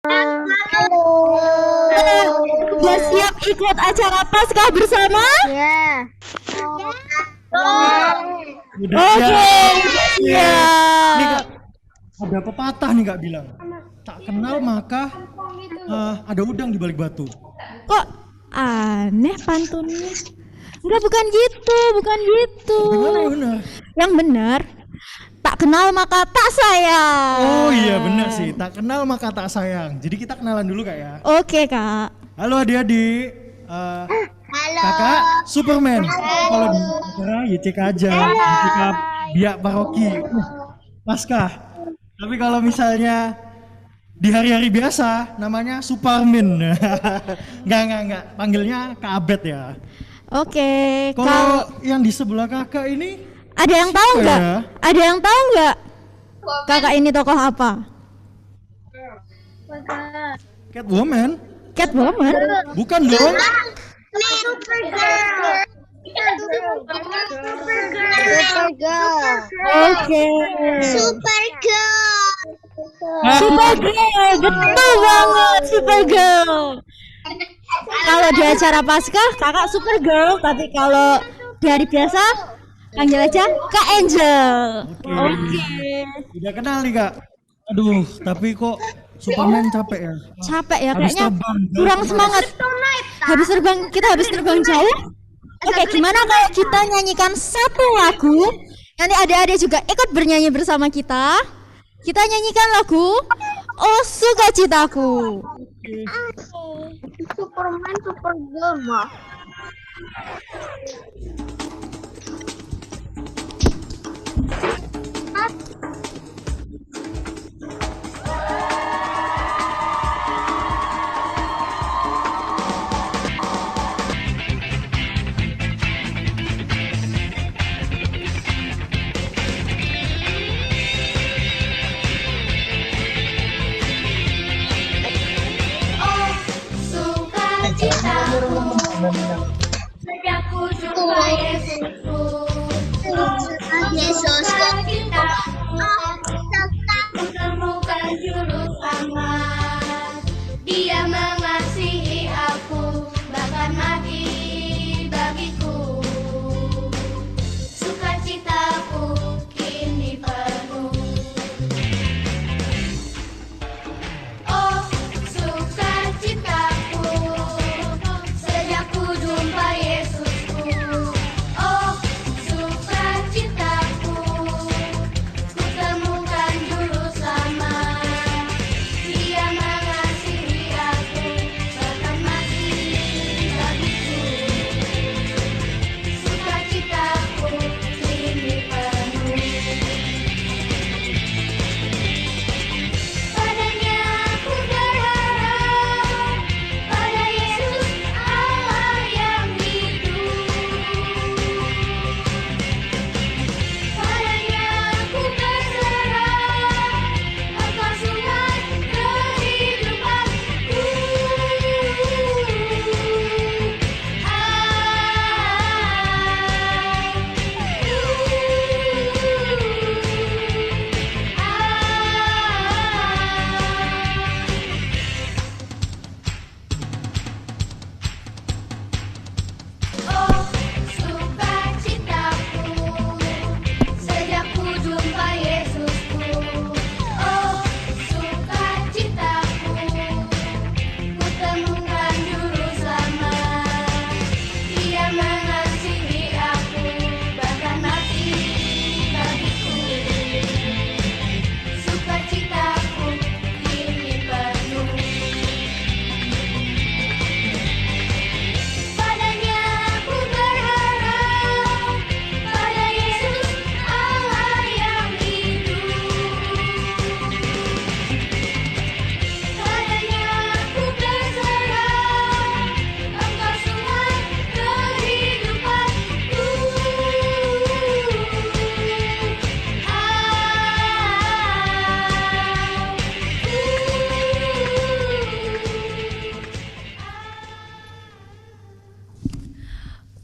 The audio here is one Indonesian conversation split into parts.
Halo. Udah siap ikut acara Paskah bersama? Ya. Udah Oke, siap. udah Nih siap. Kak, ada pepatah nih Kak bilang. Tak kenal maka ada udang di balik batu. Kok aneh pantunnya? Enggak, bukan gitu, bukan gitu. Gimana ya benar? Yang benar, tak kenal maka tak sayang. Oh iya benar sih. Tak kenal maka tak sayang. Jadi kita kenalan dulu Kak ya. Oke, Kak. Halo adik-adik. Halo. Kakak Superman. Kalau di acara YCK aja. YCK Biak Paroki. Paskah. Tapi kalau misalnya di hari-hari biasa namanya Superman. Enggak. Panggilnya Kak Abed ya. Oke, Kalau yang di sebelah kakak ini ada yang tahu siapa nggak? ya? Ada yang tahu nggak? Kakak ini tokoh apa? Catwoman? Catwoman? Bukan dong. Supergirl. Oke. Supergirl. Supergirl, betul banget, Supergirl. Kalau di acara Paskah, kakak Supergirl, tapi kalau di hari biasa, panggil aja Kak Angel. Oke. Udah kenal nih kak. Aduh, tapi kok Superman capek ya? Capek ya Habis kayaknya, terbang, kurang jauh. semangat. Kita habis terbang jauh. Oke, gimana kalau kita nyanyikan satu lagu? Nanti adik-adik juga ikut bernyanyi bersama kita. Kita nyanyikan lagu Oh Sukacitaku. Superman, Supergirl mah. Oh, sukacitaku, sejak ku jumpa Yesusku. Oh, sukacitaku, ku temukan juru selamat. Dia mengasihi aku, bahkan mati bagiku. Sukacitaku kini penuh. Oh, sukacitaku, sejak ku jumpa Yesusku. Oh, sukacitaku, ku temukan juru selamat. Dia mengasihi aku, bahkan mati bagiku. Sukacitaku kini penuh. Padanya ku berharap, pada Yesus Allah yang hidup. Padanya ku berserah, Engkau sumber kehidupanku. Oh, sukacitaku, sejak ku jumpa Yesusku. Oh, sukacitaku, ku temukan juru selamat. Dia mengasihi aku, bahkan mati bagiku. Sukacitaku kini penuh. Padanya ku berharap, pada Yesus Allah yang hidup. Padanya ku berserah, Engkau sumber kehidupanku.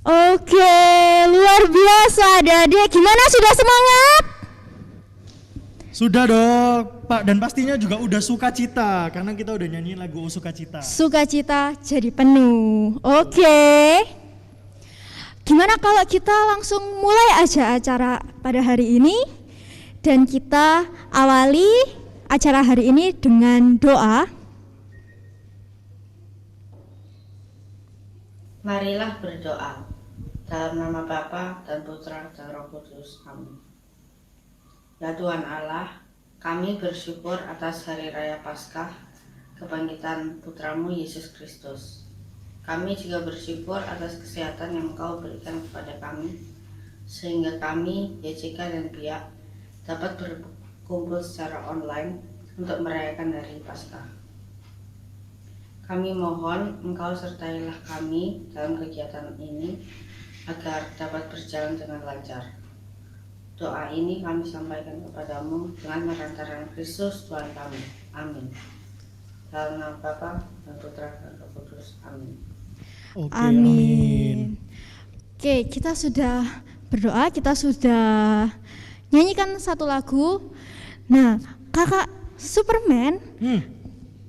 Oke, luar biasa adik-adik. Gimana, sudah semangat? Sudah dong, Pak. Dan pastinya juga udah sukacita karena kita udah nyanyiin lagu Sukacita. Sukacita jadi penuh. Oke. Gimana kalau kita langsung mulai aja acara pada hari ini? Dan kita awali acara hari ini dengan doa. Marilah berdoa dalam nama Bapa dan Putra dan Roh Kudus. Amin. Ya Tuhan Allah, kami bersyukur atas hari raya Paskah, kebangkitan Putramu Yesus Kristus. Kami juga bersyukur atas kesehatan yang Engkau berikan kepada kami, sehingga kami, YCK dan Biak, dapat berkumpul secara online untuk merayakan hari Paskah. Kami mohon Engkau sertailah kami dalam kegiatan ini agar dapat berjalan dengan lancar. Doa ini kami sampaikan kepadamu dengan perantaraan Kristus Tuhan kami. Amin. Dalam nama Bapa dan Putra dan Roh Kudus. Amin. Oke, Amin. Oke, kita sudah berdoa, kita sudah nyanyikan satu lagu. Nah, kakak Superman,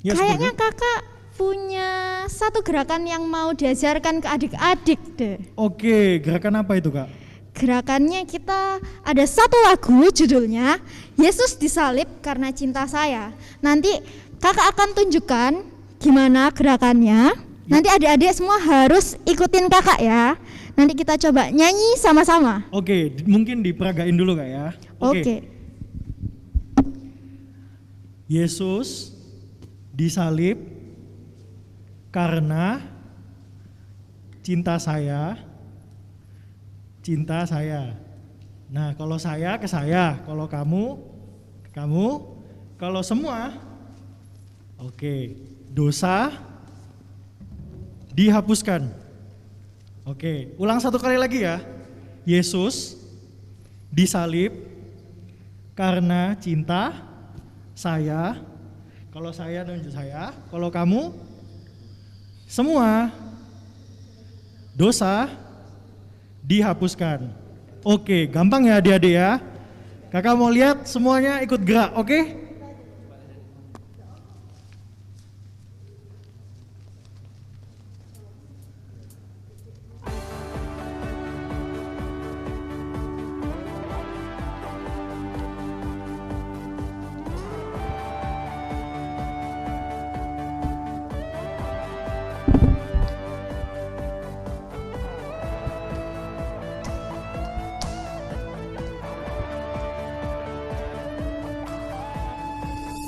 Ya, kayaknya kakak punya satu gerakan yang mau diajarkan ke adik-adik deh. Oke, gerakan apa itu, Kak? Gerakannya kita ada satu lagu judulnya Yesus disalib karena cinta saya. Nanti kakak akan tunjukkan gimana gerakannya. Nanti adik-adik semua harus ikutin kakak ya. Nanti kita coba nyanyi sama-sama. Oke, mungkin diperagain dulu, Kak ya. Oke. Yesus disalib karena cinta saya. Cinta saya. Nah, kalau saya ke saya, kalau kamu ke kamu, kalau semua, oke, dosa dihapuskan. Oke, ulang satu kali lagi ya. Yesus disalib karena cinta saya. Kalau saya dan saya, kalau kamu, semua dosa dihapuskan. Oke, gampang ya adik-adik ya. Kakak mau lihat semuanya ikut gerak, oke?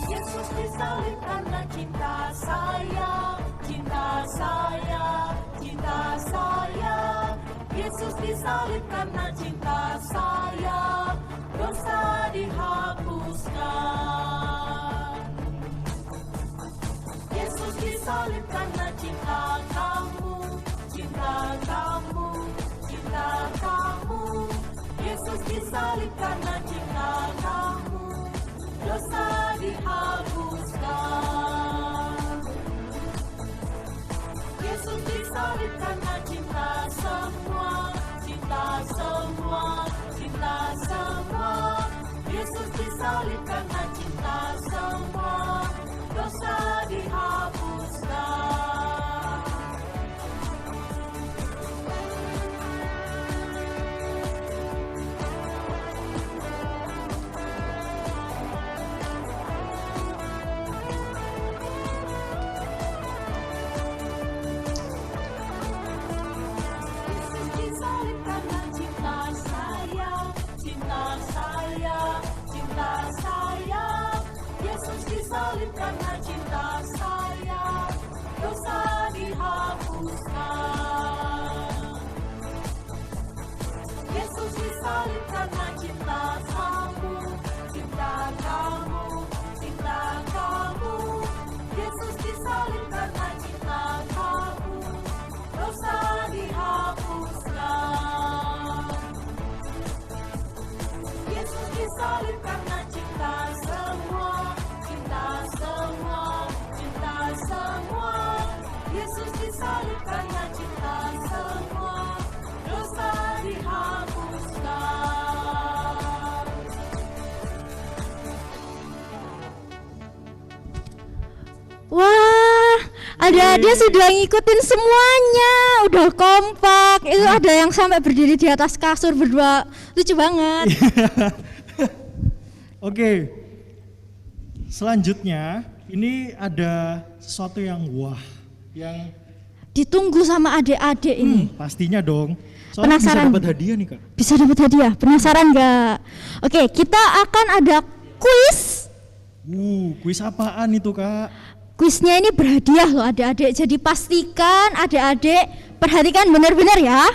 Yesus disalib karena cinta saya, cinta saya, cinta saya. Yesus disalib karena cinta saya, dosa dihapuskan. Yesus disalib karena cinta kamu, cinta kamu, cinta kamu. Yesus disalib karena cinta kamu, dosa dihapuskan. Yesus disalib karena cinta semua, cinta semua, cinta semua. Yesus disalib karena cinta semua, dosa dihapuskan. Adik-adik sudah ngikutin semuanya, udah kompak. Itu ada yang sampai berdiri di atas kasur berdua, lucu banget. Oke. Selanjutnya ini ada sesuatu yang wah, yang Ditunggu sama adik-adik ini. pastinya dong. Soalnya Penasaran? bisa dapat hadiah nih Kak. Bisa dapat hadiah, penasaran nggak? Oke, kita akan ada kuis. Kuis apaan itu Kak? Kuisnya ini berhadiah loh adik-adik. Jadi pastikan adik-adik perhatikan benar-benar ya.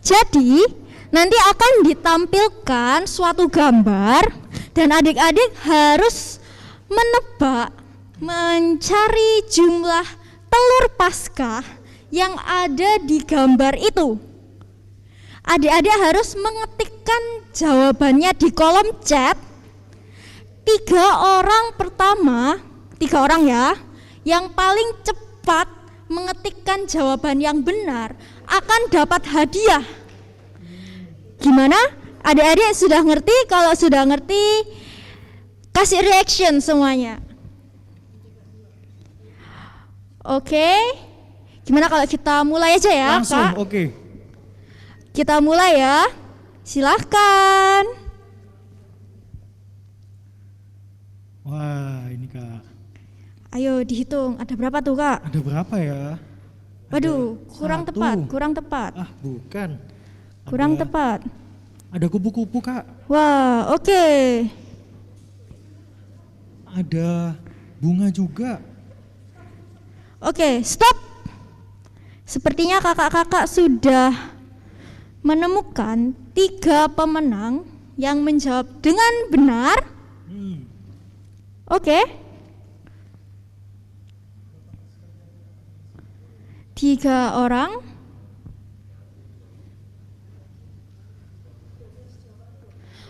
Jadi nanti akan ditampilkan suatu gambar dan adik-adik harus menebak, mencari jumlah telur Paskah yang ada di gambar itu. Adik-adik harus mengetikkan jawabannya di kolom chat. 3 orang ya, yang paling cepat mengetikkan jawaban yang benar akan dapat hadiah. Gimana? Adik-adik sudah ngerti? Kalau sudah ngerti, kasih reaction semuanya. Oke. Gimana kalau kita mulai aja ya, Langsung, Kak? oke. Kita mulai ya. Silahkan. Wah, ini Kak. Ayo dihitung, ada berapa tuh Kak? Ada berapa ya? Waduh, Ada kurang 1. tepat, kurang tepat, Ah, bukan. kurang Ada- tepat. Ada kupu-kupu Kak. Wah, oke. Ada bunga juga. Oke, stop. Sepertinya kakak-kakak sudah menemukan 3 pemenang yang menjawab dengan benar. Oke. 3 orang.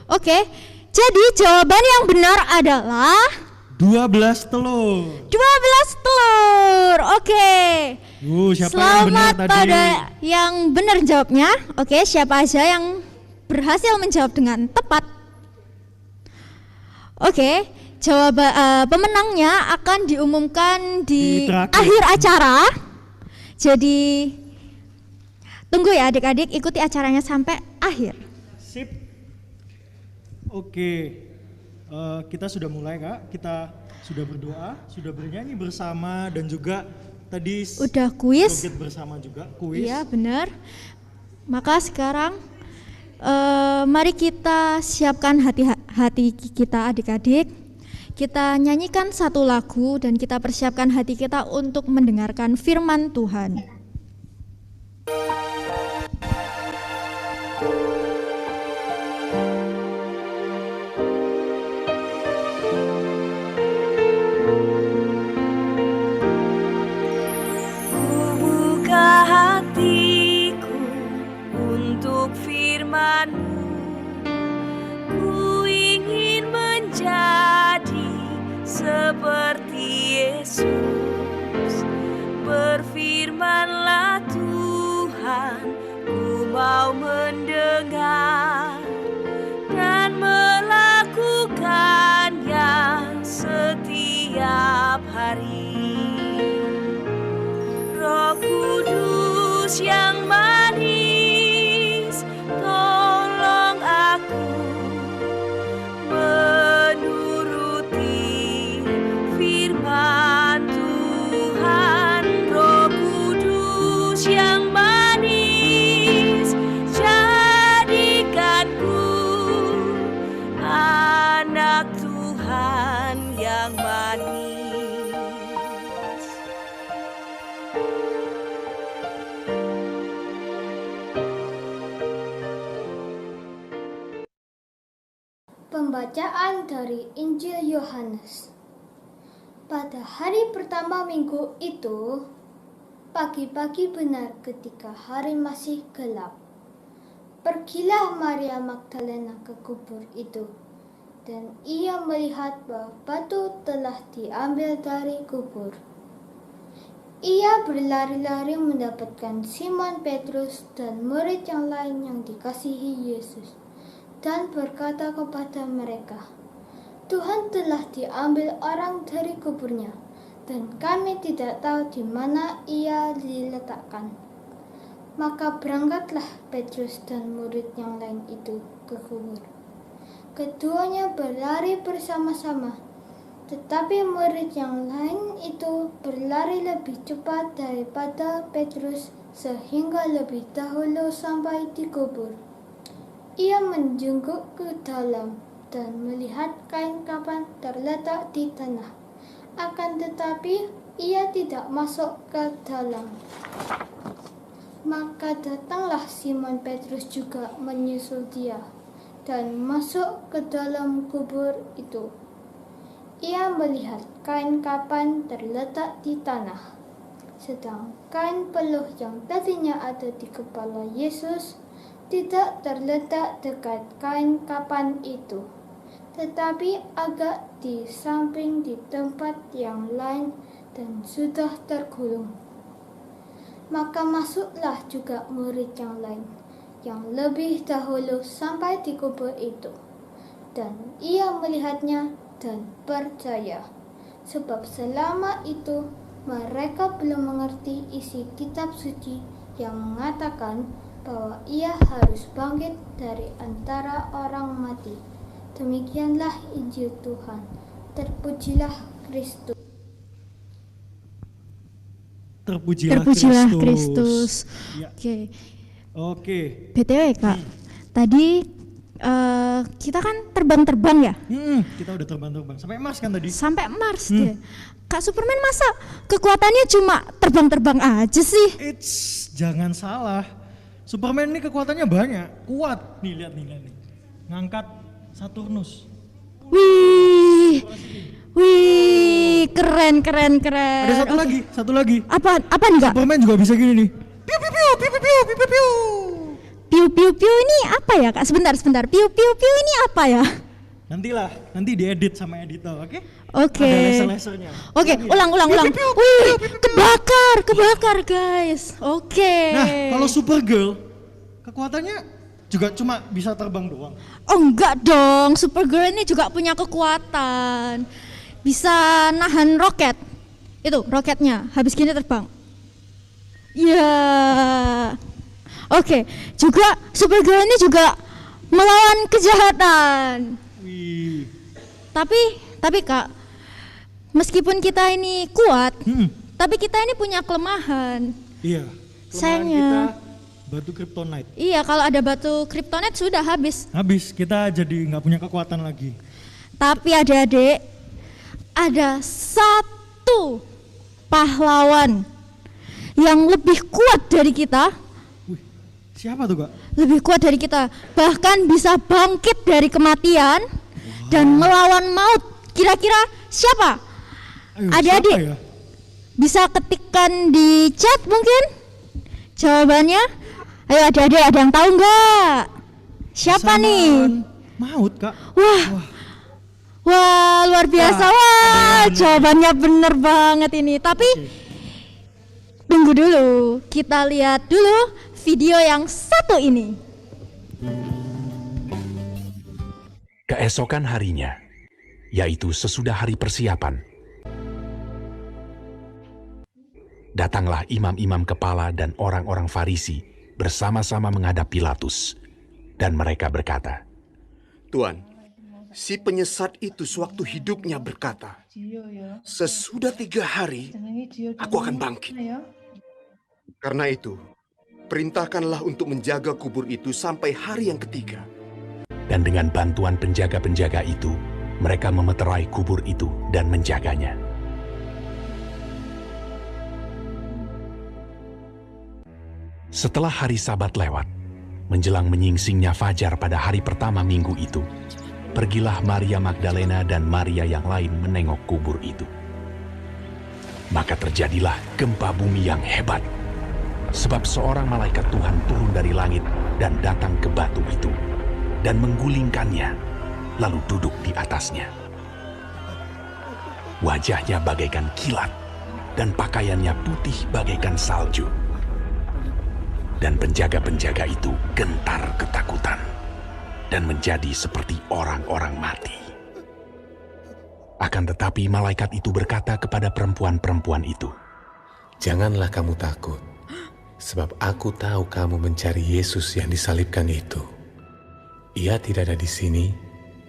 Oke, jadi jawaban yang benar adalah 12 telur. 12 telur. Oke. Siapa yang benar Selamat tadi? pada yang benar jawabnya. Oke, siapa aja yang berhasil menjawab dengan tepat? Oke, pemenangnya akan diumumkan di Di terakhir. akhir acara. Jadi tunggu ya adik-adik, ikuti acaranya sampai akhir. Sip. Oke. Kita sudah mulai Kak. Kita sudah berdoa, sudah bernyanyi bersama dan juga tadi Udah kuis? joget bersama juga, kuis. Iya benar. Maka sekarang mari kita siapkan hati kita adik-adik. Kita nyanyikan satu lagu dan kita persiapkan hati kita untuk mendengarkan firman Tuhan. Buka hatiku untuk firman-Mu. Ku ingin menjadi seperti Yesus. Berfirmanlah Tuhan, ku mau mendengar dan melakukannya setiap hari. Roh Kudus yang manis, tolong aku menuruti firman Tuhan. Roh Kudus yang manis, jadikanku anak Tuhan yang manis. Pembacaan dari Injil Yohanes. Pada hari pertama minggu itu, pagi-pagi benar ketika hari masih gelap, pergilah Maria Magdalena ke kubur itu, dan ia melihat bahwa batu telah diambil dari kubur. Ia berlari-lari mendapatkan Simon Petrus dan murid yang lain yang dikasihi Yesus, dan berkata kepada mereka, "Tuhan telah diambil orang dari kuburnya, dan kami tidak tahu di mana ia diletakkan. Maka berangkatlah Petrus dan murid yang lain itu ke kubur. Keduanya berlari bersama-sama, tetapi murid yang lain itu berlari lebih cepat daripada Petrus sehingga lebih dahulu sampai di kubur. Ia menjenguk ke dalam dan melihat kain kafan terletak di tanah. Akan tetapi ia tidak masuk ke dalam. Maka datanglah Simon Petrus juga menyusul dia dan masuk ke dalam kubur itu. Ia melihat kain kafan terletak di tanah, sedang kain peluh yang tadinya ada di kepala Yesus tidak terletak dekat kain kafan itu, tetapi agak di samping di tempat yang lain dan sudah tergulung. Maka masuklah juga murid yang lain, yang lebih dahulu sampai di kubur itu. Dan ia melihatnya dan percaya, sebab selama itu mereka belum mengerti isi kitab suci yang mengatakan bahwa ia harus bangkit dari antara orang mati. Demikianlah Injil Tuhan. Terpujilah Kristus. Terpujilah Kristus. Ya. Oke. BTW Kak, tadi kita kan terbang-terbang ya? Kita udah terbang-terbang sampai Mars kan tadi? Sampai Mars deh. Kak Superman masa kekuatannya cuma terbang-terbang aja sih? Jangan salah. Superman ini kekuatannya banyak, kuat. Nih lihat nih. Ngangkat Saturnus. Wih, keren. Ada satu lagi. Apa nih Kak? Superman juga bisa gini nih. Piu piu piu piu piu piu piu piu. Piu ini apa ya Kak? Sebentar. Piu ini apa ya? Nanti diedit sama editor, oke? Oke. Ada laser-lasernya. Oke, ulang. Wih, kebakar guys. Oke. Nah, kalau Supergirl kekuatannya juga cuma bisa terbang doang. Oh enggak dong, Supergirl ini juga punya kekuatan. Bisa nahan roket. Itu roketnya, habis gini terbang. Ya. Oke, juga Supergirl ini juga melawan kejahatan. Wih. Tapi Kak, meskipun kita ini kuat, tapi kita ini punya kelemahan. Iya. Sayangnya kita batu kryptonite. Iya, kalau ada batu kryptonite sudah habis. Kita jadi nggak punya kekuatan lagi. Tapi adik-adik, ada satu pahlawan yang lebih kuat dari kita. Wih, siapa tuh Kak? Lebih kuat dari kita, bahkan bisa bangkit dari kematian dan melawan maut. Kira-kira siapa? Adik-adik, siapa ya? bisa ketikkan di chat mungkin jawabannya. Ayo adik-adik, ada yang tahu nggak? Siapa nih? Maut Kak. Wah, luar biasa. Jawabannya bener banget ini. Tapi tunggu dulu, kita lihat dulu video yang satu ini. Keesokan harinya, yaitu sesudah hari persiapan, datanglah imam-imam kepala dan orang-orang Farisi bersama-sama menghadap Pilatus, dan mereka berkata, Tuan, si penyesat itu sewaktu hidupnya berkata, sesudah 3 hari aku akan bangkit. Karena itu, perintahkanlah untuk menjaga kubur itu sampai hari yang ketiga. Dan dengan bantuan penjaga-penjaga itu, mereka memeterai kubur itu dan menjaganya. Setelah hari Sabat lewat, menjelang menyingsingnya fajar pada hari pertama minggu itu, pergilah Maria Magdalena dan Maria yang lain menengok kubur itu. Maka terjadilah gempa bumi yang hebat, sebab seorang malaikat Tuhan turun dari langit dan datang ke batu itu, dan menggulingkannya, lalu duduk di atasnya. Wajahnya bagaikan kilat, dan pakaiannya putih bagaikan salju. Dan penjaga-penjaga itu gentar ketakutan dan menjadi seperti orang-orang mati. Akan tetapi malaikat itu berkata kepada perempuan-perempuan itu, "Janganlah kamu takut, sebab aku tahu kamu mencari Yesus yang disalibkan itu. Ia tidak ada di sini,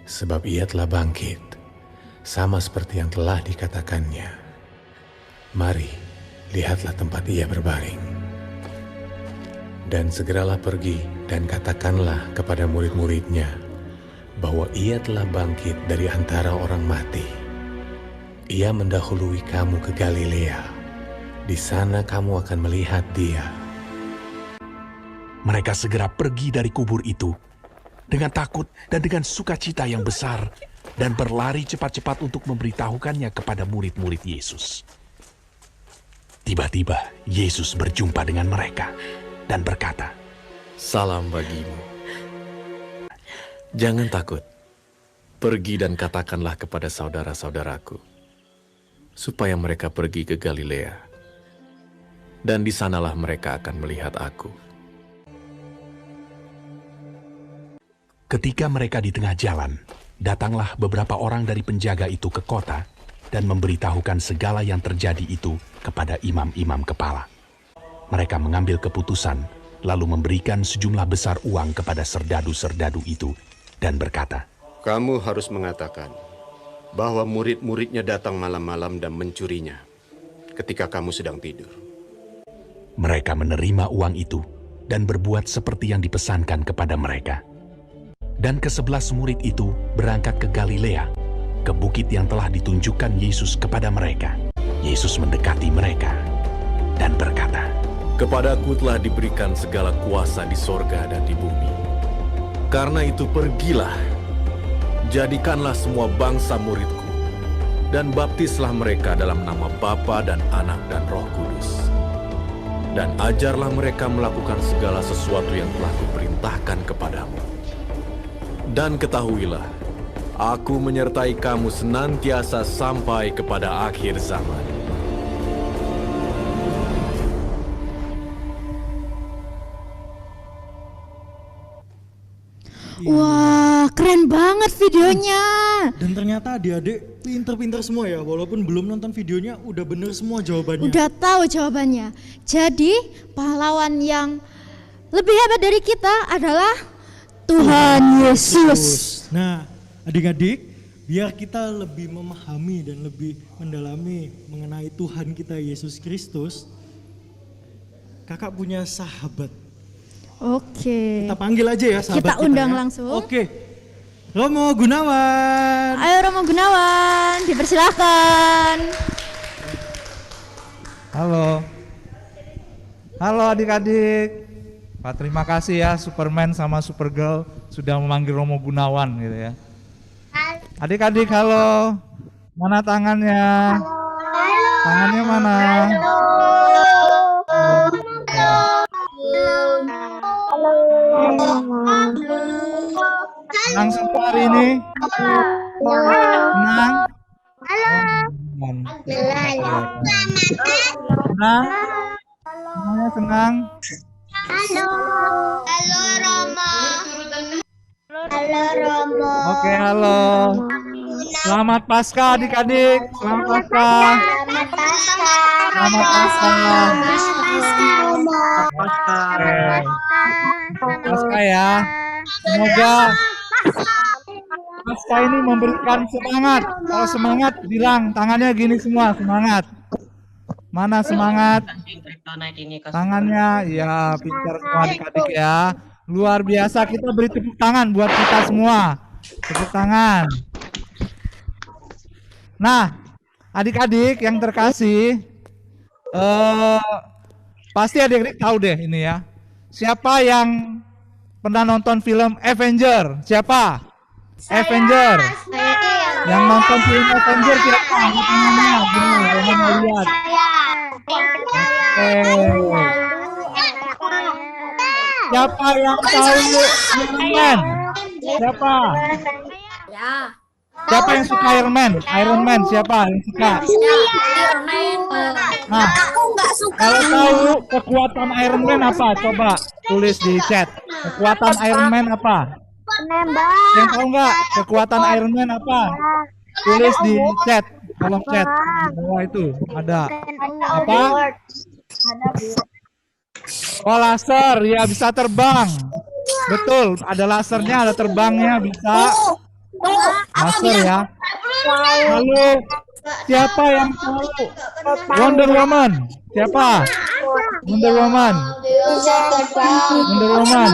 sebab ia telah bangkit, sama seperti yang telah dikatakannya. Mari, lihatlah tempat ia berbaring. Dan segeralah pergi dan katakanlah kepada murid-muridnya bahwa ia telah bangkit dari antara orang mati. Ia mendahului kamu ke Galilea. Di sana kamu akan melihat dia." Mereka segera pergi dari kubur itu dengan takut dan dengan sukacita yang besar dan berlari cepat-cepat untuk memberitahukannya kepada murid-murid Yesus. Tiba-tiba Yesus berjumpa dengan mereka dan berkata, "Salam bagimu. Jangan takut. Pergi dan katakanlah kepada saudara-saudaraku, supaya mereka pergi ke Galilea. Dan di sanalah mereka akan melihat aku." Ketika mereka di tengah jalan, datanglah beberapa orang dari penjaga itu ke kota dan memberitahukan segala yang terjadi itu kepada imam-imam kepala. Mereka mengambil keputusan, lalu memberikan sejumlah besar uang kepada serdadu-serdadu itu dan berkata, Kamu harus mengatakan bahwa murid-muridnya datang malam-malam dan mencurinya ketika kamu sedang tidur. Mereka menerima uang itu dan berbuat seperti yang dipesankan kepada mereka. Dan ke-11 murid itu berangkat ke Galilea, ke bukit yang telah ditunjukkan Yesus kepada mereka. Yesus mendekati mereka dan berkata, "Kepadaku telah diberikan segala kuasa di sorga dan di bumi. Karena itu pergilah, jadikanlah semua bangsa muridku, dan baptislah mereka dalam nama Bapa dan Anak dan Roh Kudus. Dan ajarlah mereka melakukan segala sesuatu yang telah kuperintahkan kepadamu. Dan ketahuilah, aku menyertai kamu senantiasa sampai kepada akhir zaman." Wah, keren banget videonya. Dan ternyata adik-adik pinter-pinter semua ya, walaupun belum nonton videonya udah bener semua jawabannya. Udah tahu jawabannya. Jadi, pahlawan yang lebih hebat dari kita adalah Tuhan Yesus. Nah, adik-adik, biar kita lebih memahami dan lebih mendalami mengenai Tuhan kita Yesus Kristus, kakak punya sahabat. Oke. Kita panggil aja ya sahabat Kita undang ya. langsung. Oke. Romo Gunawan. Ayo Romo Gunawan, dipersilahkan. Halo. Halo adik-adik. Pak, terima kasih ya Superman sama Supergirl sudah memanggil Romo Gunawan gitu ya. Adik-adik halo. Mana tangannya? Tangannya mana? Senang semua hari ini? Senang? Senang? Semuanya senang? Halo Romo. Halo Romo. Oke, halo. Selamat Paskah adik-adik. Selamat Paskah. Selamat Paskah. Selamat Paskah. Paskah. Paskah ya. Semoga Paskah ini memberikan semangat. Kalau semangat bilang tangannya gini semua, semangat. Mana semangat? Tangannya, ya pintar semua adik-adik ya. Luar biasa, kita beri tepuk tangan buat kita semua. Tepuk tangan. Nah, adik-adik yang terkasih, pasti adik-adik tahu deh ini ya. Siapa yang pernah nonton film Avenger? Siapa? Avenger. Yang nonton film Avenger siapa? Angkat tangannya. Gini, Romo mau lihat. Siapa yang tahu Iron Man? Siapa? Siapa yang suka Iron Man? Iron Man siapa yang suka? Nah, kalau tahu kekuatan Iron Man apa? Coba tulis di chat. Kekuatan Iron Man apa? Menembak. Yang tahu nggak kekuatan Iron Man apa? Tulis di chat, kolom chat. Di bawah itu ada apa? Oh, laser, ya bisa terbang. Betul, ada lasernya, ada terbangnya, bisa. Laser ya. Lalu siapa yang tahu Wonder Woman? Siapa? Wonder Woman. Wonder Woman.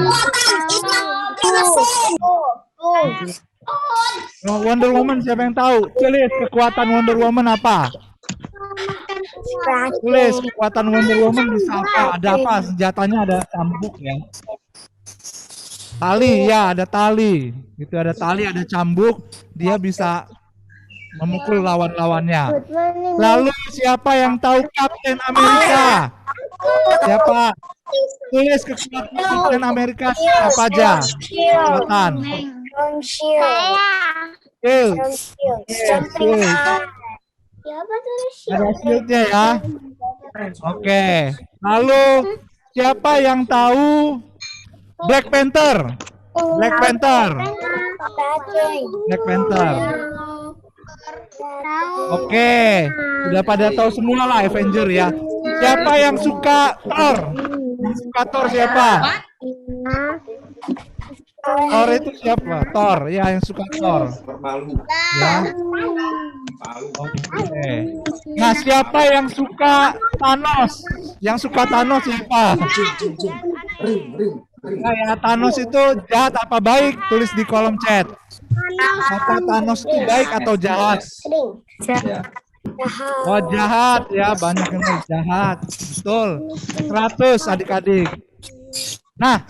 Wonder Woman siapa yang tahu? Tulis kekuatan Wonder Woman apa? Tulis kekuatan Wonder Woman bisa apa? Ada apa? Senjatanya ada cambuk ya. Tali ya, ada tali. Itu ada tali, ada cambuk. Dia bisa memukul lawan-lawannya. Lalu siapa yang tahu Captain America? Siapa? Tulis kekuatan Captain America apa aja? Kekuatan. Shield. Ada shieldnya ya. Oke. Lalu siapa yang tahu Black Panther? Black Panther. Oke, sudah pada tahu semua lah Avenger ya. Siapa yang suka Thor? Yang suka Thor siapa? Thor itu siapa? Thor, ya yang suka Thor. Ya. Oke. Nah, siapa yang suka Thanos? Yang suka Thanos siapa? Nah, ya, Thanos itu jahat apa baik? Tulis di kolom chat. Apa Thanos itu baik atau jahat? Oh, jahat ya, banyak yang bilang jahat. Betul. 100 adik-adik. Nah,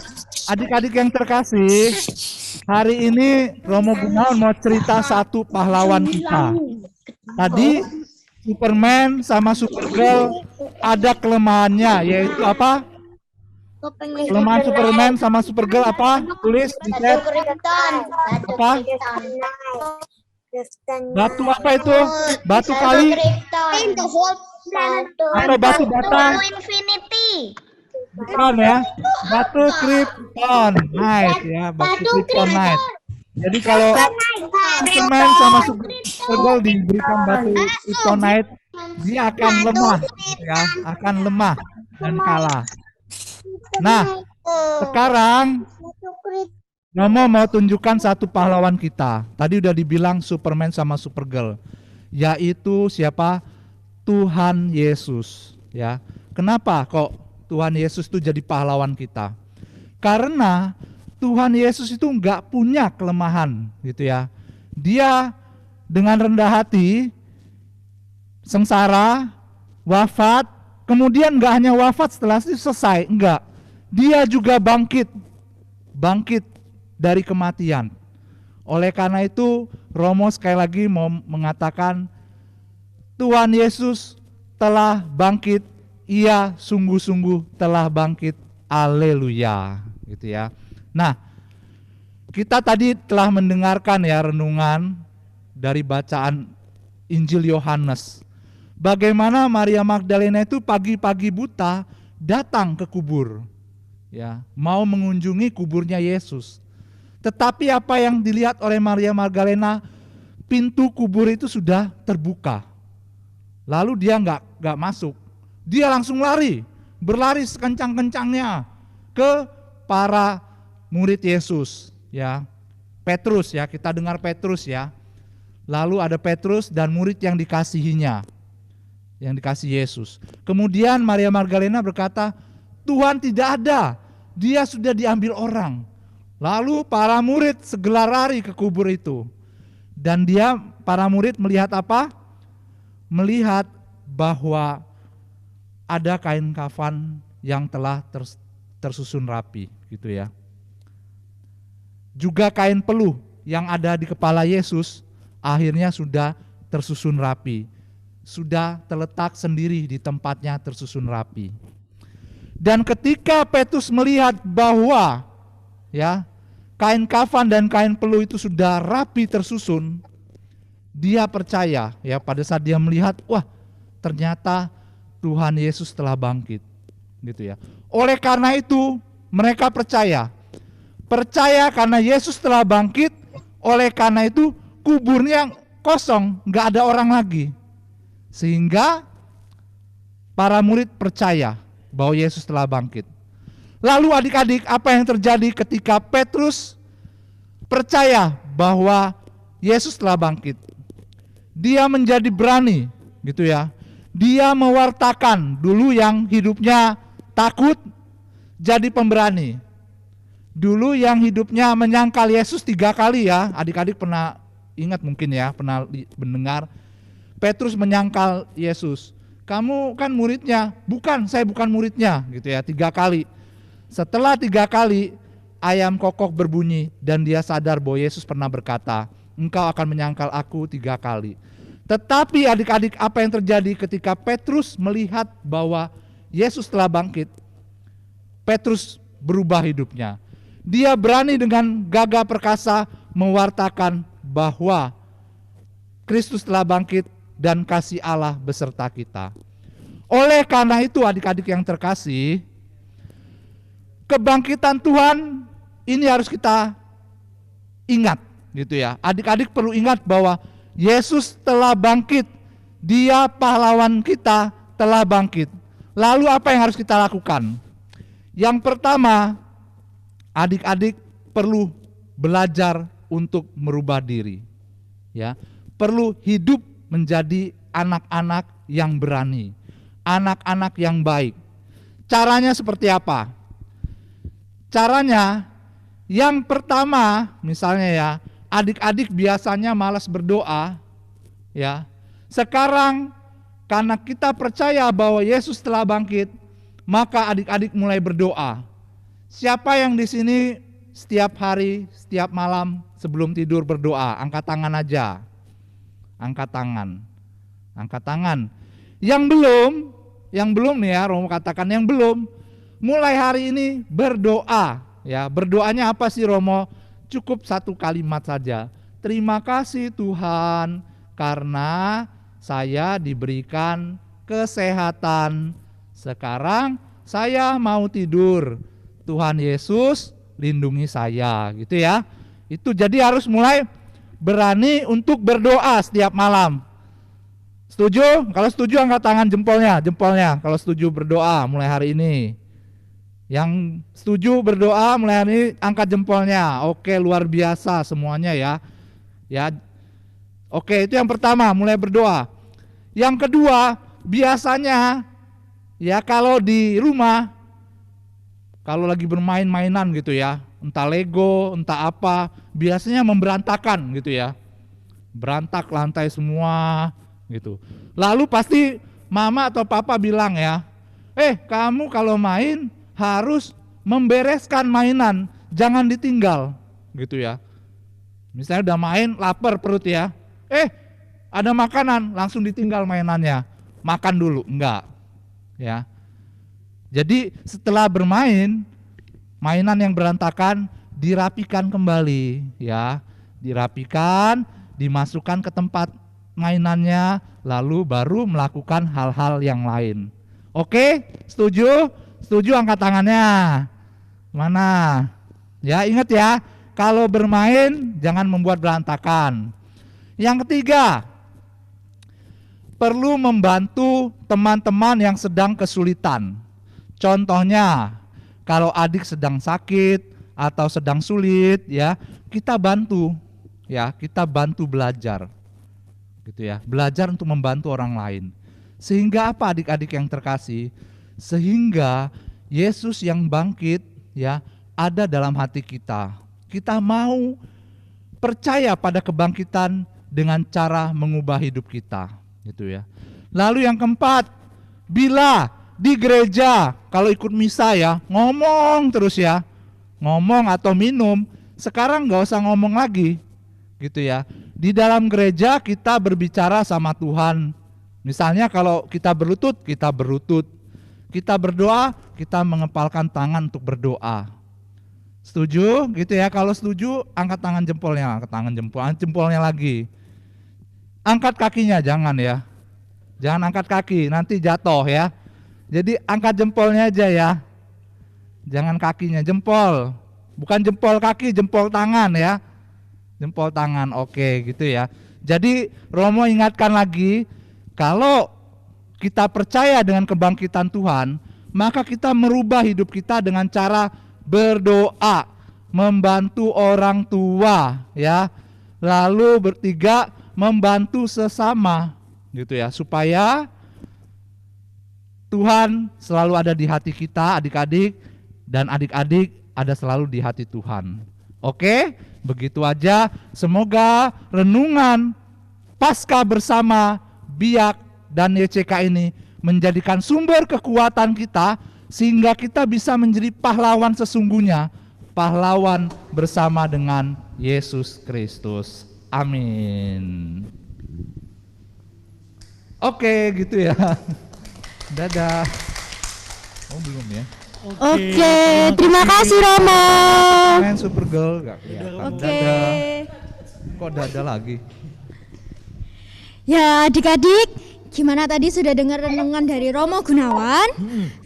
adik-adik yang terkasih, hari ini Romo Gunawan mau cerita satu pahlawan kita. Tadi Superman sama Supergirl ada kelemahannya, yaitu apa? Kelemahan Superman sama Supergirl apa? Tulis di chat. Apa? Batu apa itu? Batu kali? Atau batu bata? Bukan ya. Batu kryptonite ya, batu kryptonite. Jadi kalau Superman sama Supergirl diberikan batu kryptonite, dia akan lemah ya, akan lemah dan kalah. Nah, sekarang Romo mau tunjukkan satu pahlawan kita. Tadi udah dibilang Superman sama Supergirl, yaitu siapa? Tuhan Yesus ya. Kenapa kok Tuhan Yesus itu jadi pahlawan kita? Karena Tuhan Yesus itu nggak punya kelemahan gitu ya. Dia dengan rendah hati, sengsara, wafat, kemudian nggak hanya wafat setelah itu selesai, enggak. Dia juga bangkit dari kematian. Oleh karena itu, Romo sekali lagi mau mengatakan Tuhan Yesus telah bangkit, ia sungguh-sungguh telah bangkit. Haleluya, gitu ya. Nah, kita tadi telah mendengarkan ya renungan dari bacaan Injil Yohanes. Bagaimana Maria Magdalena itu pagi-pagi buta datang ke kubur. Ya, mau mengunjungi kuburnya Yesus. Tetapi apa yang dilihat oleh Maria Magdalena, pintu kubur itu sudah terbuka. Lalu dia nggak masuk. Dia langsung berlari sekencang-kencangnya ke para murid Yesus. Ya, Petrus ya, kita dengar Petrus ya. Lalu ada Petrus dan murid yang dikasihinya, yang dikasih Yesus. Kemudian Maria Magdalena berkata, Tuhan tidak ada, dia sudah diambil orang. Lalu para murid segera lari ke kubur itu. Dan para murid melihat apa? Melihat bahwa ada kain kafan yang telah tersusun rapi, gitu ya. Juga kain peluh yang ada di kepala Yesus akhirnya sudah tersusun rapi. Sudah terletak sendiri di tempatnya tersusun rapi. Dan ketika Petrus melihat bahwa ya kain kafan dan kain peluh itu sudah rapi tersusun, dia percaya ya pada saat dia melihat, wah ternyata Tuhan Yesus telah bangkit, gitu ya. Oleh karena itu mereka percaya karena Yesus telah bangkit. Oleh karena itu kuburnya kosong, nggak ada orang lagi. Sehingga para murid percaya bahwa Yesus telah bangkit. Lalu adik-adik, apa yang terjadi ketika Petrus percaya bahwa Yesus telah bangkit? Dia menjadi berani, gitu ya. Dia mewartakan, dulu yang hidupnya takut jadi pemberani. Dulu yang hidupnya menyangkal Yesus 3 kali ya, adik-adik pernah ingat mungkin ya, pernah mendengar Petrus menyangkal Yesus. Kamu kan muridnya, bukan, saya bukan muridnya, gitu ya, 3 kali. Setelah 3 kali ayam kokok berbunyi dan dia sadar bahwa Yesus pernah berkata, engkau akan menyangkal aku 3 kali. Tetapi adik-adik, apa yang terjadi ketika Petrus melihat bahwa Yesus telah bangkit? Petrus berubah hidupnya. Dia berani dengan gagah perkasa mewartakan bahwa Kristus telah bangkit dan kasih Allah beserta kita. Oleh karena itu adik-adik yang terkasih, kebangkitan Tuhan ini harus kita ingat, gitu ya. Adik-adik perlu ingat bahwa Yesus telah bangkit. Dia pahlawan kita telah bangkit. Lalu apa yang harus kita lakukan? Yang pertama, adik-adik perlu belajar untuk merubah diri. Ya, perlu hidup menjadi anak-anak yang berani, anak-anak yang baik. Caranya seperti apa? Caranya yang pertama, misalnya ya, adik-adik biasanya malas berdoa, ya. Sekarang karena kita percaya bahwa Yesus telah bangkit, maka adik-adik mulai berdoa. Siapa yang di sini setiap hari, setiap malam sebelum tidur berdoa? Angkat tangan aja. Angkat tangan. Angkat tangan. Yang belum nih ya, Romo katakan yang belum, mulai hari ini berdoa. Ya, berdoanya apa sih Romo? Cukup 1 kalimat saja. Terima kasih Tuhan karena saya diberikan kesehatan. Sekarang saya mau tidur. Tuhan Yesus lindungi saya, gitu ya. Itu jadi harus mulai berani untuk berdoa setiap malam. Setuju? Kalau setuju angkat tangan jempolnya. Kalau setuju berdoa mulai hari ini. Yang setuju berdoa mulai hari ini angkat jempolnya. Oke, luar biasa semuanya ya. Ya. Oke, itu yang pertama, mulai berdoa. Yang kedua, biasanya ya kalau di rumah, kalau lagi bermain-mainan gitu ya, entah Lego, entah apa, biasanya memberantakan gitu ya. Berantak lantai semua gitu. Lalu pasti mama atau papa bilang ya, kamu kalau main harus membereskan mainan, jangan ditinggal gitu ya. Misalnya udah main, lapar perut ya, ada makanan, langsung ditinggal mainannya, makan dulu, enggak ya. Jadi setelah bermain, mainan yang berantakan dirapikan kembali ya, dirapikan, dimasukkan ke tempat mainannya, lalu baru melakukan hal-hal yang lain. Oke, setuju? Setuju angkat tangannya. Mana? Ya, ingat ya, kalau bermain jangan membuat berantakan. Yang ketiga, perlu membantu teman-teman yang sedang kesulitan. Contohnya, kalau adik sedang sakit atau sedang sulit ya, kita bantu ya, kita bantu belajar. Gitu ya, belajar untuk membantu orang lain. Sehingga apa adik-adik yang terkasih? Sehingga Yesus yang bangkit ya ada dalam hati kita. Kita mau percaya pada kebangkitan dengan cara mengubah hidup kita, gitu ya. Lalu yang keempat, bila di gereja kalau ikut misa ya, ngomong terus ya. Ngomong atau minum, sekarang nggak usah ngomong lagi. Gitu ya. Di dalam gereja kita berbicara sama Tuhan. Misalnya kalau kita berlutut, kita berlutut. Kita berdoa, kita mengepalkan tangan untuk berdoa. Setuju? Gitu ya. Kalau setuju, angkat tangan jempolnya, angkat tangan jempolnya lagi. Angkat kakinya jangan ya. Jangan angkat kaki, nanti jatuh ya. Jadi angkat jempolnya aja ya. Jangan kakinya, jempol. Bukan jempol kaki, jempol tangan ya. Jempol tangan, oke gitu ya. Jadi Romo ingatkan lagi, kalau kita percaya dengan kebangkitan Tuhan, maka kita merubah hidup kita dengan cara berdoa, membantu orang tua ya. Lalu bertiga, membantu sesama gitu ya, supaya Tuhan selalu ada di hati kita, adik-adik, dan adik-adik ada selalu di hati Tuhan. Oke, begitu aja. Semoga renungan Paskah bersama Biak dan YCK ini menjadikan sumber kekuatan kita, sehingga kita bisa menjadi pahlawan sesungguhnya, pahlawan bersama dengan Yesus Kristus. Amin. Oke, gitu ya. Dadah. Oh, belum ya? Oke, terima kasih Romo. Main Supergirl gak kelihatan. Oke. Dadah. Kok dadah lagi? Ya adik-adik, gimana tadi sudah dengar renungan dari Romo Gunawan?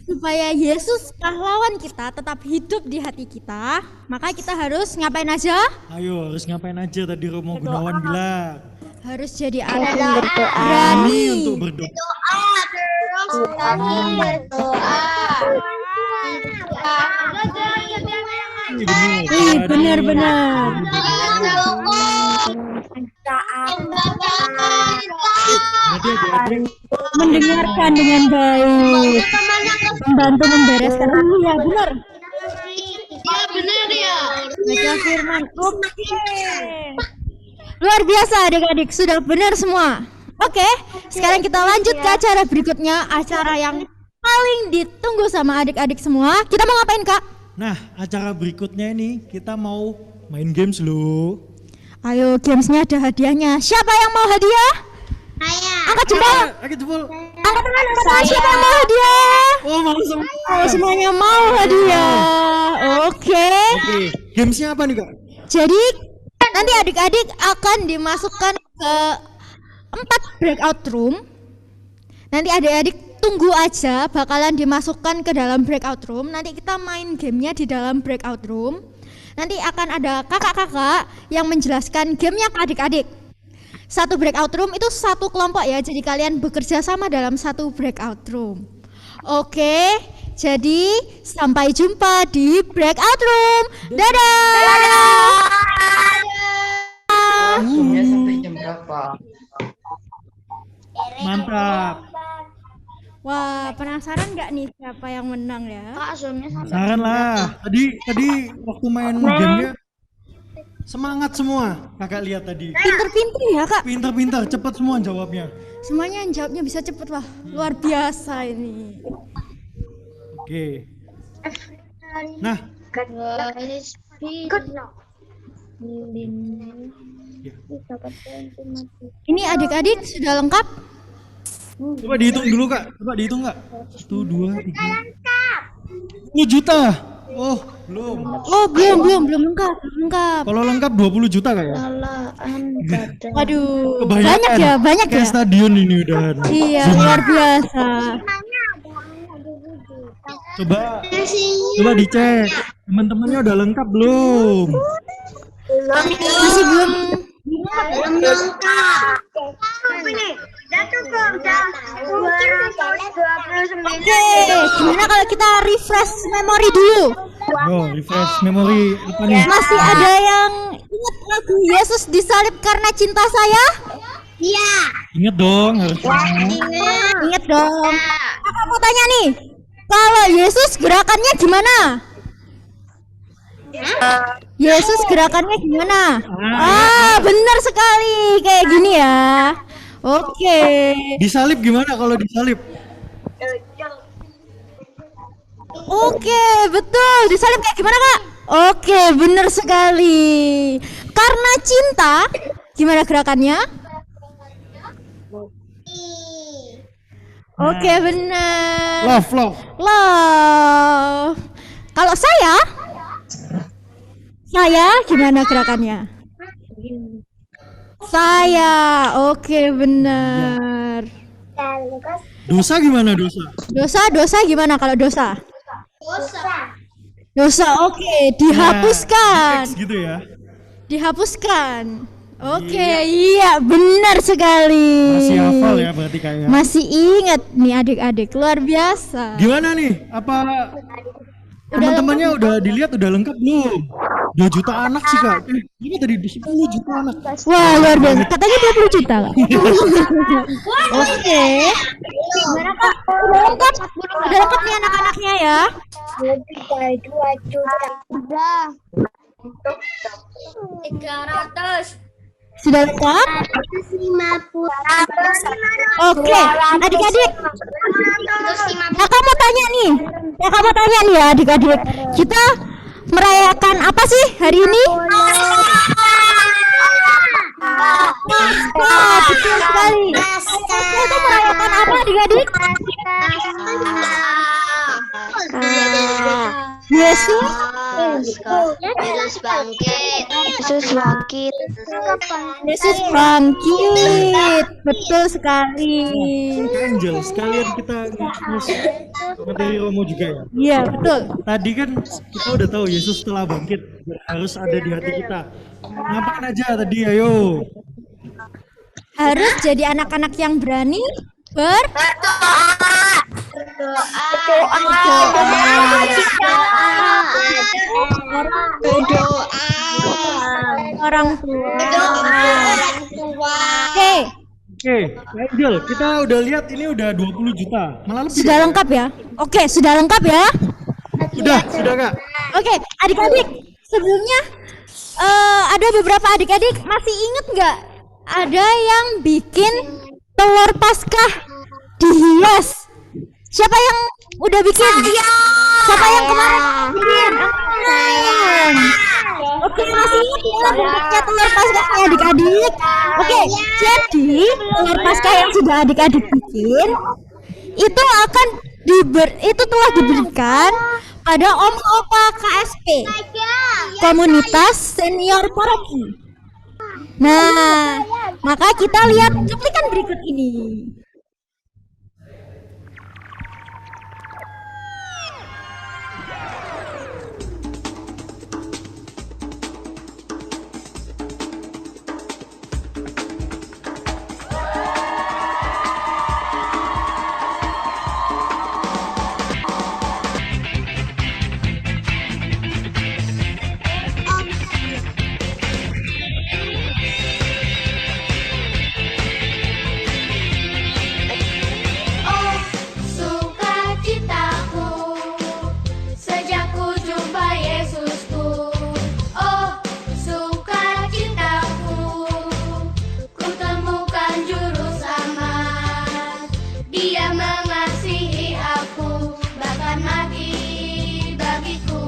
Supaya Yesus pahlawan kita tetap hidup di hati kita, maka kita harus ngapain aja? Ayo, harus ngapain aja tadi Romo Gunawan bilang? Harus jadi anak yang berani Untuk berdoa. Benar-benar. Jadi adik-adik Mendengarkan dengan baik, membantu membereskan. Ya benar. Ya benar ya. Baca firman. Oke. Luar biasa adik-adik, sudah benar semua. Oke, sekarang kita lanjut ke acara berikutnya, acara yang paling ditunggu sama adik-adik semua. Kita mau ngapain, Kak? Nah, acara berikutnya ini kita mau main games loh. Ayo, gamesnya ada hadiahnya. Siapa yang mau hadiah? Angkat jempol. Angkat jempol. Angkat tangan, angkat tangan. Siapa yang mau hadiah? Oh, mau semua. Oh, semuanya mau hadiah. Oke. Oke, gamesnya apa nih Kak? Jadi nanti adik-adik akan dimasukkan ke 4 breakout room. Nanti adik-adik tunggu aja, bakalan dimasukkan ke dalam breakout room. Nanti kita main gamenya di dalam breakout room. Nanti akan ada kakak-kakak yang menjelaskan gamenya ke adik-adik. Satu breakout room itu satu kelompok ya, jadi kalian bekerja sama dalam satu breakout room. Oke, jadi sampai jumpa di breakout room. Dadah. Sampai jam berapa? Mantap. Wah, penasaran nggak nih siapa yang menang ya? Saran lah. Tadi waktu main gamenya semangat semua. Kakak lihat tadi. Pinter-pinter ya kak? Pintar-pintar, cepat semua jawabnya. Semuanya yang jawabnya bisa cepet lah. Luar biasa ini. Oke. Nah, Ini adik-adik sudah lengkap? coba dihitung dulu Kak. Coba dihitung Kak. 1, 2, 3. 10 juta. Oh, belum. Oh belum lengkap. Kalau lengkap 20 juta Kak ya? Waduh, Kebanyakan. banyak ya. Kayak stadion ini udah. Iya, luar biasa. Coba dicek. Teman-temannya udah lengkap belum? Masih belum. Oke, gimana kalau kita refresh memori dulu? Oh, refresh memori apa nih? Masih ada yang ingat lagu Yesus disalib karena cinta saya? Iya. Ingat dong, harus Ingat dong. Kakak mau tanya nih, kalau Yesus gerakannya gimana? Yesus gerakannya gimana? Benar sekali, kayak gini ya. Oke. Disalib gimana kalau disalib? Oke, betul. Disalib kayak gimana, Kak? Oke, benar sekali. Karena cinta, gimana gerakannya? Oke, benar. Love. Kalau saya gimana gerakannya? Saya, oke benar. Dosa gimana dosa? Dosa gimana kalau dosa? Dosa, oke, dihapuskan. X gitu ya. Dihapuskan. Oke, iya benar sekali. Masih hafal ya berarti kayaknya. Masih ingat nih adik-adik, luar biasa. Gimana nih? Apa teman-temannya udah dilihat udah lengkap belum? 2 juta anak sih kak. Ini tadi 10 juta anak. Wah, luar biasa. Katanya 20 juta kak. Oke. Gimana kak? Udah lengkap? Udah lengkap nih anak-anaknya ya? 2 juta. 300. Sudah lengkap? 150. Oke, adik-adik. Kakak mau tanya nih. Kakak mau tanya nih ya adik-adik. Kita merayakan apa sih hari ini? Wah, betul sekali. Kita merayakan apa adik-adik? Yesus. Yesus bangkit. Yesus bangkit. Yesus bangkit. Betul sekali. Angel, sekalian kita ngurus materi Romo juga ya. Iya, betul. Tadi kan kita udah tahu Yesus telah bangkit, harus ada di hati kita. Ngapain aja tadi, ayo. Harus jadi anak-anak yang berani orang tua. Oke, Angel, kita udah lihat ini udah 20 juta. Malah lebih. Sudah lengkap ya? Oke, sudah lengkap ya? Sudah Kak. Oke, adik-adik, sebelumnya ada beberapa adik-adik masih inget nggak? Ada yang bikin telur Paskah dihias. Siapa yang udah bikin? Siapa yang kemarin bikin? Oke, masih ingat ya bentuknya telur Paskah adik-adik? Oke, jadi telur Paskah yang sudah adik-adik bikin itu itu telah diberikan pada Om Opa KSP, Komunitas Senior Paroki. Nah, maka kita lihat cuplikan berikut ini. Sejak jumpa Yesusku, oh sukacitaku, ku temukan juru selamat. Dia mengasihi aku, bahkan mati bagiku.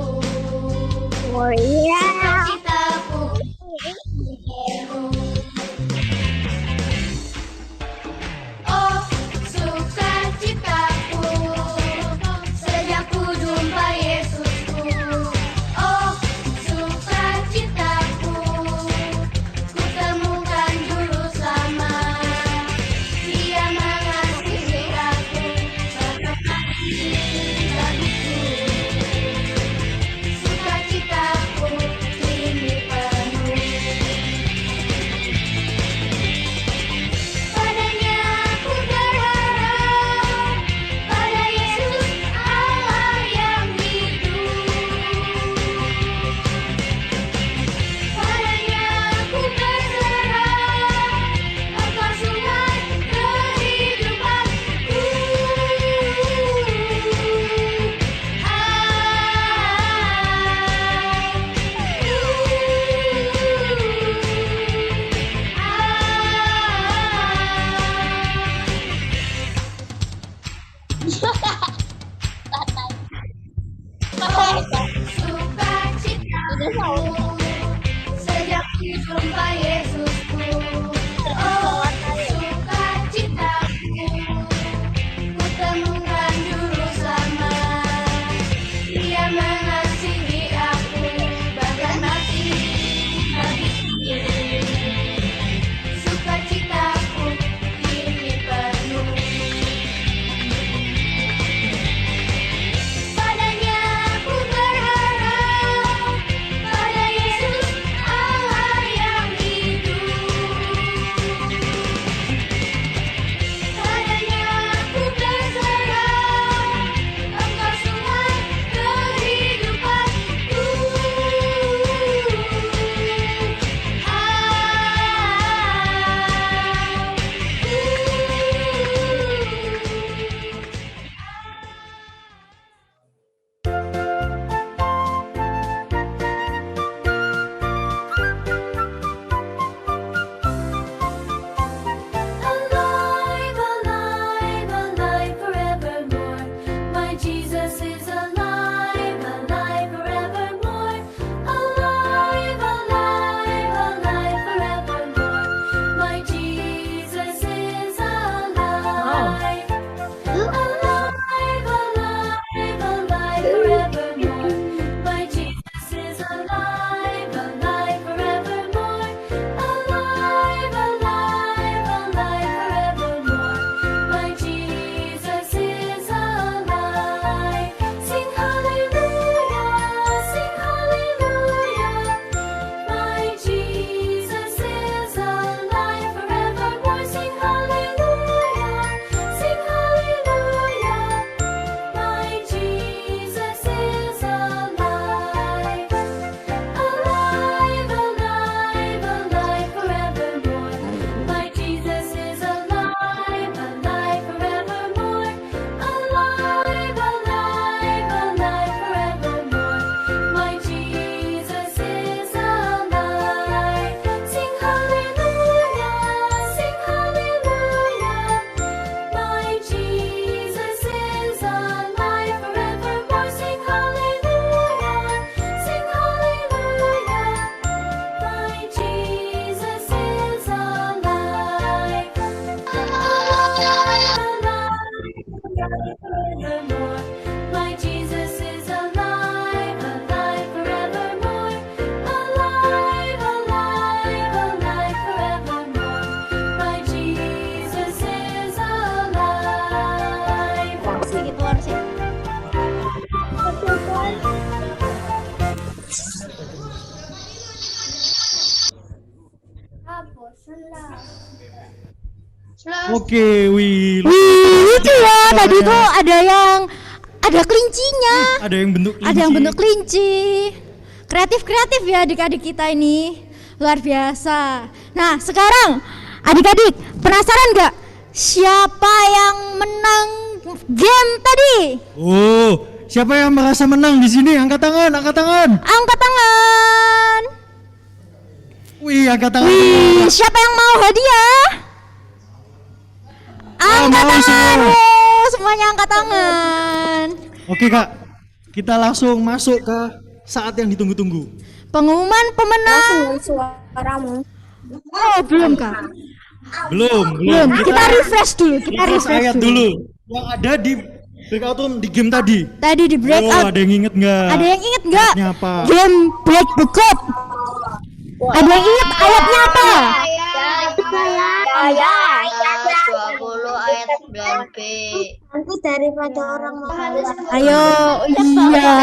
Sukacitaku kini penuh. Padanya ku berharap, pada Yesus Allah yang hidup. Oke, wih. Wih, lucu ya. Tadi tuh ada kelincinya. Ada yang bentuk kelinci. Ada yang bentuk kelinci. Kreatif ya adik-adik kita ini. Luar biasa. Nah, sekarang adik-adik penasaran nggak siapa yang menang game tadi? Oh, siapa yang merasa menang di sini? Angkat tangan, angkat tangan. Angkat tangan. Wih, angkat tangan. Wih, siapa yang mau hadiah? Angkat mau tangan. semua. Oh, semuanya angkat tangan. Oke, Kak. Kita langsung masuk ke saat yang ditunggu-tunggu. Pengumuman pemenang. Oh, belum Kak. Belum. Kita refresh dulu. Kita refresh ayat dulu. Yang ada di breakout room di game tadi. Tadi di breakout. Ada yang inget nggak? Ada yang inget nggak? Ayatnya apa? Game Break the Code. Ada yang inget ayatnya apa? Ayat 20 ayat 9b. Nanti daripada orang mau Ayo, iya.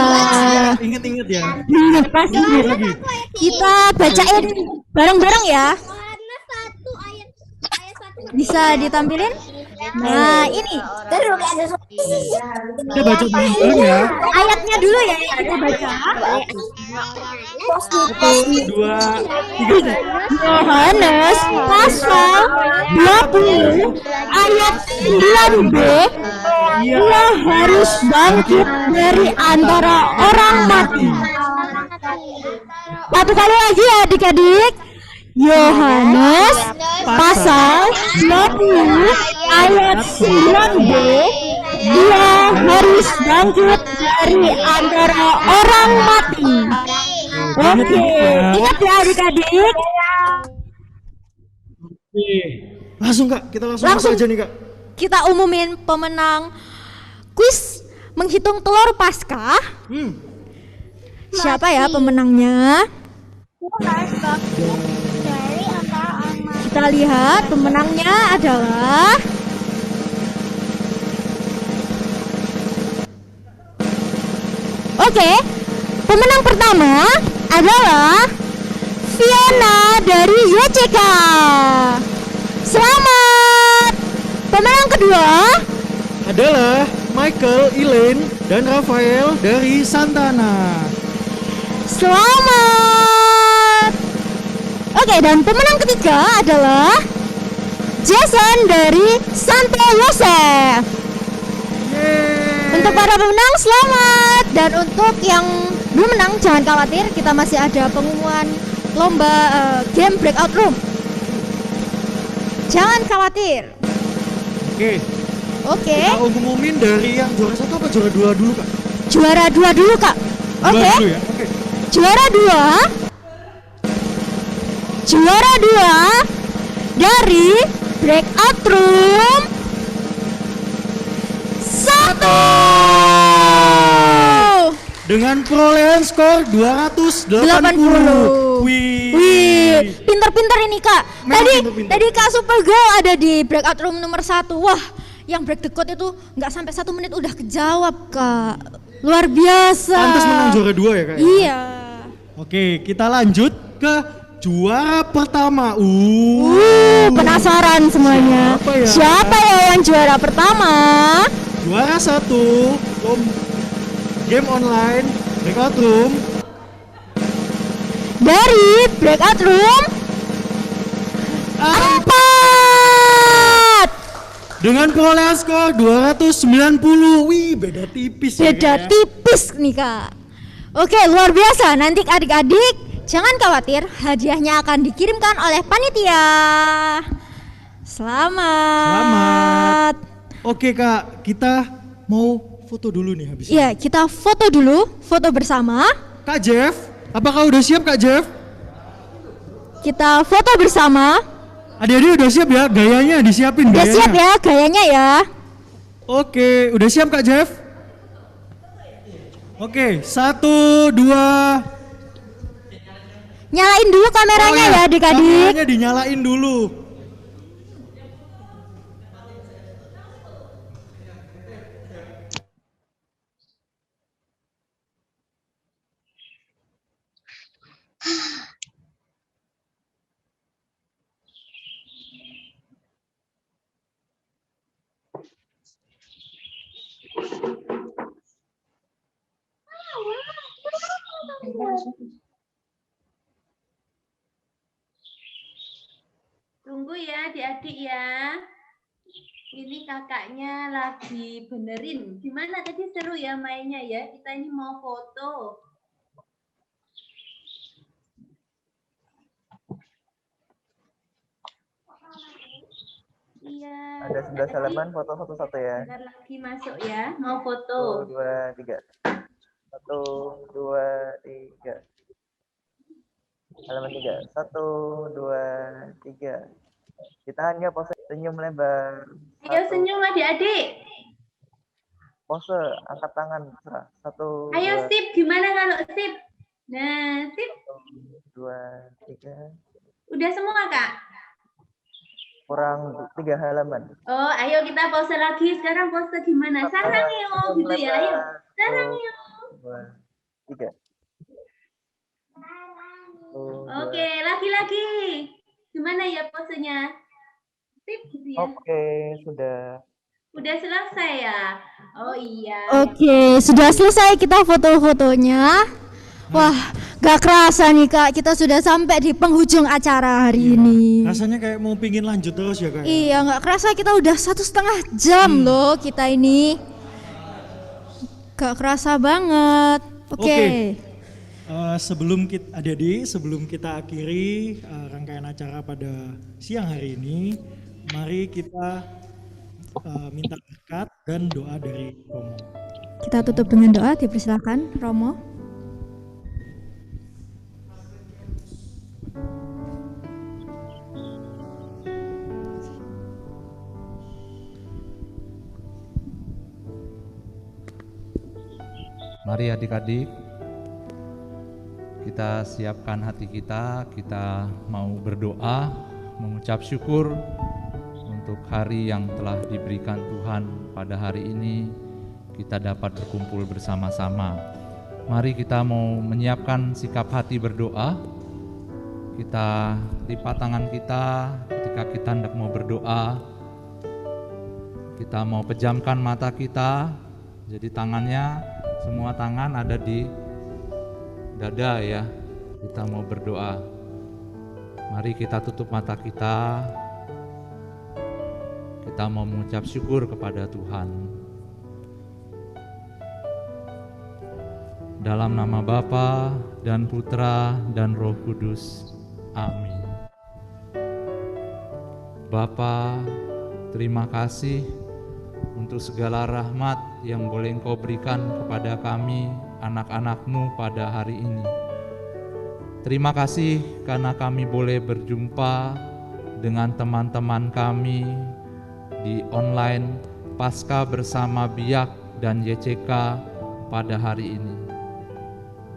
Ingat-ingat ya. Ingat pasti. Lagi. Kita bacain bareng-bareng ya. Bisa ditampilin? Nah, ini Kita baca bareng ya. ayatnya dulu ya yang kita baca. 1, 2, 3. Yohanes pasal 20 ayat 9b. Ia harus bangkit dari antara orang mati. Satu kali lagi ya adik-adik. Yohanes pasal 20 ayat 9b. Dia harus bangkit dari antara orang mati. Oke, ingat ya adik-adik. Langsung Kak, kita langsung masuk aja nih Kak. Kita umumin pemenang kuis menghitung telur Paskah. Siapa ya pemenangnya? Kita lihat pemenangnya adalah Oke, pemenang pertama adalah Fiona dari YCK. Selamat. Pemenang kedua Adalah Michael, Elaine, dan Rafael dari Santana. Selamat. Oke, dan pemenang ketiga adalah Jason dari Santo Yosef. Untuk para pemenang selamat, dan untuk yang belum menang jangan khawatir, kita masih ada pengumuman lomba game breakout room. Jangan khawatir. Oke. Kita umumin dari yang juara 1 apa juara 2 dulu Kak? Juara 2 dulu Kak. Oke. Juara dulu ya? Oke. Juara 2 dari breakout room 1 dengan perolehan skor 280. Wih, pinter-pinter ini Kak. Tadi Kak Supergirl ada di breakout room nomor 1. Wah, yang break the code itu nggak sampai 1 menit udah kejawab Kak. Luar biasa. Pantas menang juara 2 ya Kak? Iya. Oke, kita lanjut ke juara pertama. Penasaran semuanya. Siapa ya yang juara pertama? Juara 1 game online breakout room dari breakout room 4 dengan perolehan skor 290. Wih, beda tipis ya. Beda tipis nih Kak. Oke, luar biasa. Nanti adik-adik jangan khawatir, hadiahnya akan dikirimkan oleh panitia. Selamat. Oke Kak, kita mau foto dulu nih habis. Iya, kita foto dulu, foto bersama. Kak Jeff, apakah udah siap Kak Jeff? Kita foto bersama. Adik-adik udah siap ya? Gayanya disiapin Udah gayanya. siap ya gayanya ya? Oke, udah siap Kak Jeff? Oke, 1, 2. Nyalain dulu kameranya ya adik-adik. Kameranya dinyalain dulu. Tunggu ya adik-adik ya. Ini kakaknya lagi benerin. Gimana tadi, seru ya mainnya ya? Kita ini mau foto. Iya. Ada 11 halaman, foto satu-satu ya. Bentar lagi masuk ya, mau foto. 1, 2, 3. 1, 2, 3. Halaman 3. 1, 2, 3. Ditahan ya, pose senyum lebar. Ayo senyum adik-adik. Pose, angkat tangan. 1, Ayo 2, sip, gimana kalau sip? Nah, sip. 2, 3. Udah semua, Kak? Kurang 3 halaman. Oh, ayo kita pose lagi. Sekarang pose gimana? Sarang yuk, gitu ya. Ayo. Sarang yuk. 2, 3. Oke, lagi-lagi. Gimana ya posenya? Sip gitu ya. Oke, sudah. Udah selesai ya? Oh iya. Oke, sudah selesai kita foto-fotonya. Wah, gak kerasa nih Kak, kita sudah sampai di penghujung acara hari ini. Rasanya kayak mau pingin lanjut terus ya Kak. Iya, gak kerasa kita udah 1,5 jam loh kita ini. Gak kerasa banget. Oke. Sebelum kita akhiri rangkaian acara pada siang hari ini, mari kita minta berkat dan doa dari Romo. Kita tutup dengan doa, dipersilakan Romo. Mari adik-adik, kita siapkan hati kita mau berdoa, mengucap syukur untuk hari yang telah diberikan Tuhan pada hari ini, kita dapat berkumpul bersama-sama. Mari kita mau menyiapkan sikap hati berdoa, kita lipat tangan kita ketika kita hendak mau berdoa, kita mau pejamkan mata kita, jadi tangannya, semua tangan ada di dada ya, kita mau berdoa. Mari kita tutup mata kita mau mengucap syukur kepada Tuhan. Dalam nama Bapa dan Putra dan Roh Kudus. Amin. Bapa, terima kasih untuk segala rahmat yang boleh Engkau berikan kepada kami, anak-anak-Mu pada hari ini. Terima kasih karena kami boleh berjumpa dengan teman-teman kami di online Pasca bersama Biak dan YCK pada hari ini.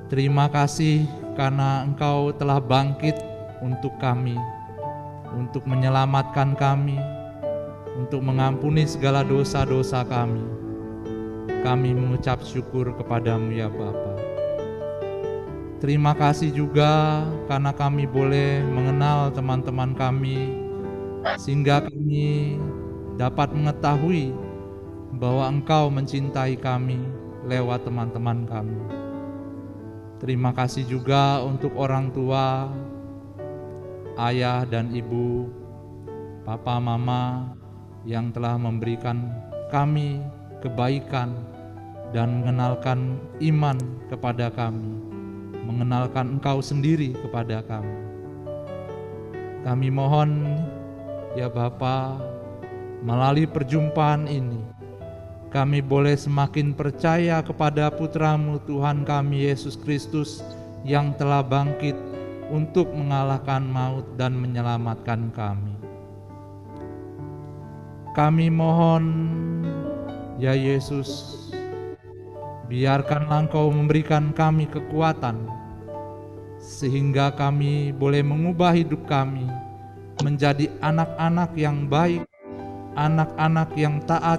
Terima kasih karena Engkau telah bangkit untuk kami, untuk menyelamatkan kami, untuk mengampuni segala dosa-dosa kami. Kami mengucap syukur kepadamu ya Bapa. Terima kasih juga karena kami boleh mengenal teman-teman kami, sehingga kami dapat mengetahui bahwa Engkau mencintai kami lewat teman-teman kami. Terima kasih juga untuk orang tua, ayah dan ibu, papa, mama, yang telah memberikan kami kebaikan dan mengenalkan iman kepada kami, mengenalkan Engkau sendiri kepada kami. Kami mohon ya Bapa, melalui perjumpaan ini kami boleh semakin percaya kepada Putra-Mu Tuhan kami Yesus Kristus yang telah bangkit untuk mengalahkan maut dan menyelamatkan kami. Kami mohon ya Yesus, biarkanlah Engkau memberikan kami kekuatan sehingga kami boleh mengubah hidup kami menjadi anak-anak yang baik, anak-anak yang taat,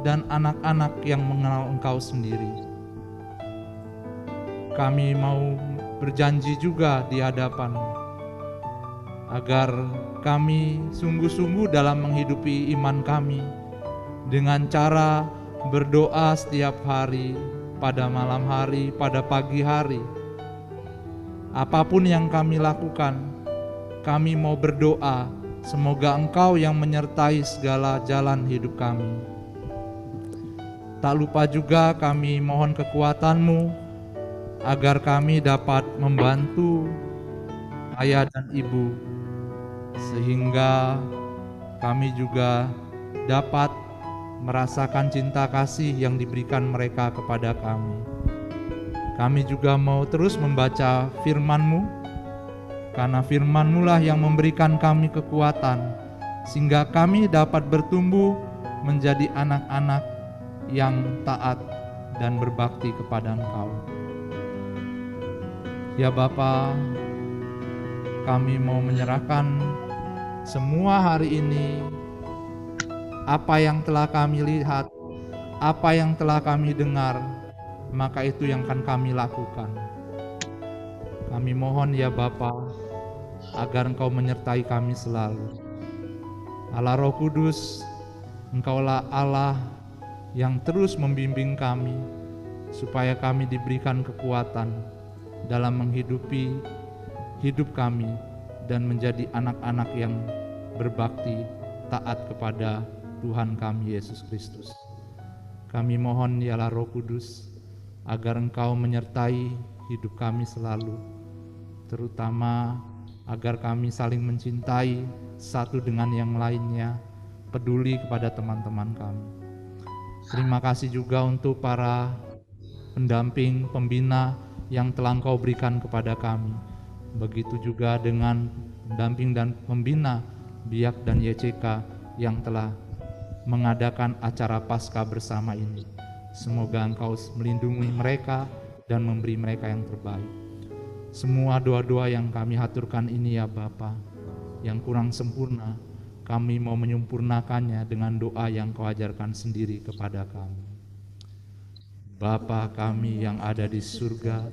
dan anak-anak yang mengenal Engkau sendiri. Kami mau berjanji juga di hadapan agar kami sungguh-sungguh dalam menghidupi iman kami dengan cara berdoa setiap hari, pada malam hari, pada pagi hari, apapun yang kami lakukan, kami mau berdoa semoga Engkau yang menyertai segala jalan hidup kami. Tak lupa juga kami mohon kekuatan-Mu agar kami dapat membantu ayah dan ibu, sehingga kami juga dapat merasakan cinta kasih yang diberikan mereka kepada kami. Kami juga mau terus membaca firman-Mu, karena firman-Mu lah yang memberikan kami kekuatan, sehingga kami dapat bertumbuh menjadi anak-anak yang taat dan berbakti kepada Engkau. Ya Bapa, kami mau menyerahkan semua hari ini, apa yang telah kami lihat, apa yang telah kami dengar, maka itu yang akan kami lakukan. Kami mohon ya Bapa, agar Engkau menyertai kami selalu. Allah Roh Kudus, Engkaulah Allah yang terus membimbing kami, supaya kami diberikan kekuatan dalam menghidupi hidup kami dan menjadi anak-anak yang berbakti, taat kepada Tuhan kami Yesus Kristus. Kami mohon ya Allah Roh Kudus, agar Engkau menyertai hidup kami selalu, terutama agar kami saling mencintai satu dengan yang lainnya, peduli kepada teman-teman kami. Terima kasih juga untuk para pendamping, pembina yang telah Engkau berikan kepada kami. Begitu juga dengan pendamping dan pembina BIAK dan YCK yang telah mengadakan acara Paskah bersama ini. Semoga Engkau melindungi mereka dan memberi mereka yang terbaik. Semua doa-doa yang kami haturkan ini ya Bapa, yang kurang sempurna, kami mau menyempurnakannya dengan doa yang Kau ajarkan sendiri kepada kami. Bapa kami yang ada di surga,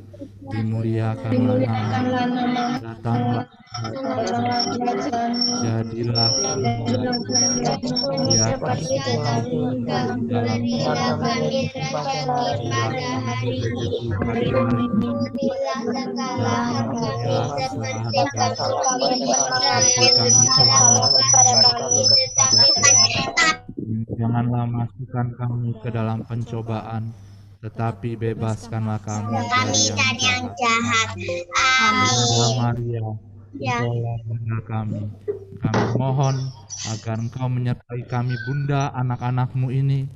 dimuliakanlah namamu, datanglah jadilah kehendakmu seperti kata surga, berilah kami rezeki pada hari ini, berilah segala kami seperti kami bersalah kepada kami, janganlah masukkan kami ke dalam pencobaan, tetapi bebaskanlah kami dari yang jahat. Amin. Maria, Engkaulah Bunda kami. Kami mohon agar Engkau menyertai kami Bunda anak-anak-Mu ini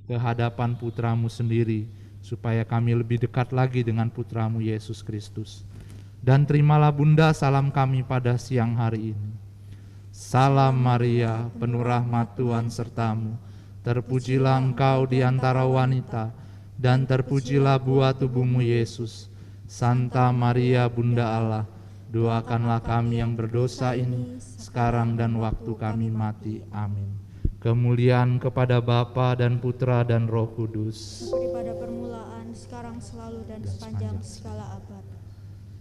ke hadapan Putra-Mu sendiri, supaya kami lebih dekat lagi dengan Putra-Mu Yesus Kristus. Dan terimalah Bunda salam kami pada siang hari ini. Salam Maria, penuh rahmat Tuhan sertamu, terpujilah Engkau di antara wanita, dan terpujilah buah tubuhmu Yesus. Santa Maria Bunda Allah, doakanlah kami yang berdosa ini, sekarang dan waktu kami mati. Amin. Kemuliaan kepada Bapa dan Putra dan Roh Kudus, seperti pada permulaan, sekarang, selalu, dan sepanjang segala abad.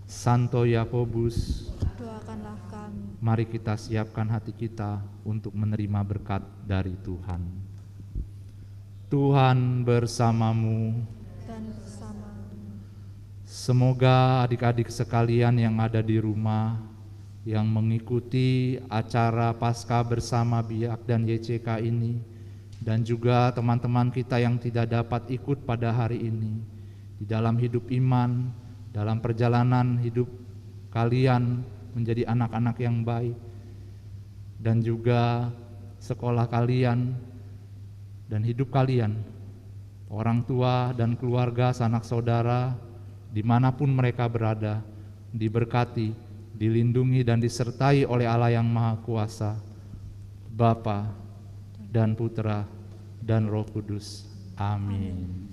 Santo Yakobus, doakanlah kami. Mari kita siapkan hati kita untuk menerima berkat dari Tuhan. Tuhan bersamamu. Dan bersamamu. Semoga adik-adik sekalian yang ada di rumah, yang mengikuti acara Paskah bersama BIAK dan YCK ini, dan juga teman-teman kita yang tidak dapat ikut pada hari ini, di dalam hidup iman, dalam perjalanan hidup kalian menjadi anak-anak yang baik, dan juga sekolah kalian dan hidup kalian, orang tua dan keluarga, sanak saudara, dimanapun mereka berada, diberkati, dilindungi dan disertai oleh Allah yang Maha Kuasa, Bapa dan Putra dan Roh Kudus. Amin.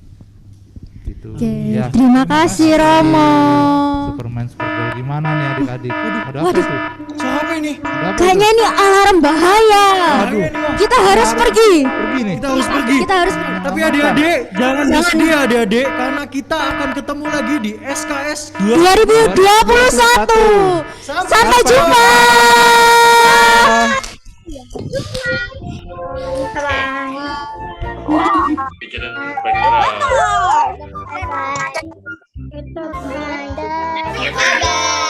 Gitu. Ya. Terima kasih Romo. Superman Supergirl gimana nih adik-adik? Ada apa tuh? Suara apa ini? Kayaknya ini alarm bahaya. Aduh. Kita harus pergi. Kita harus pergi. Kita harus pergi. Tapi adik-adik jangan bersedih adik-adik, karena kita akan ketemu lagi di SKS 2021. Sampai jumpa. Bye.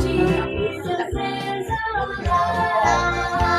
Jesus is alive.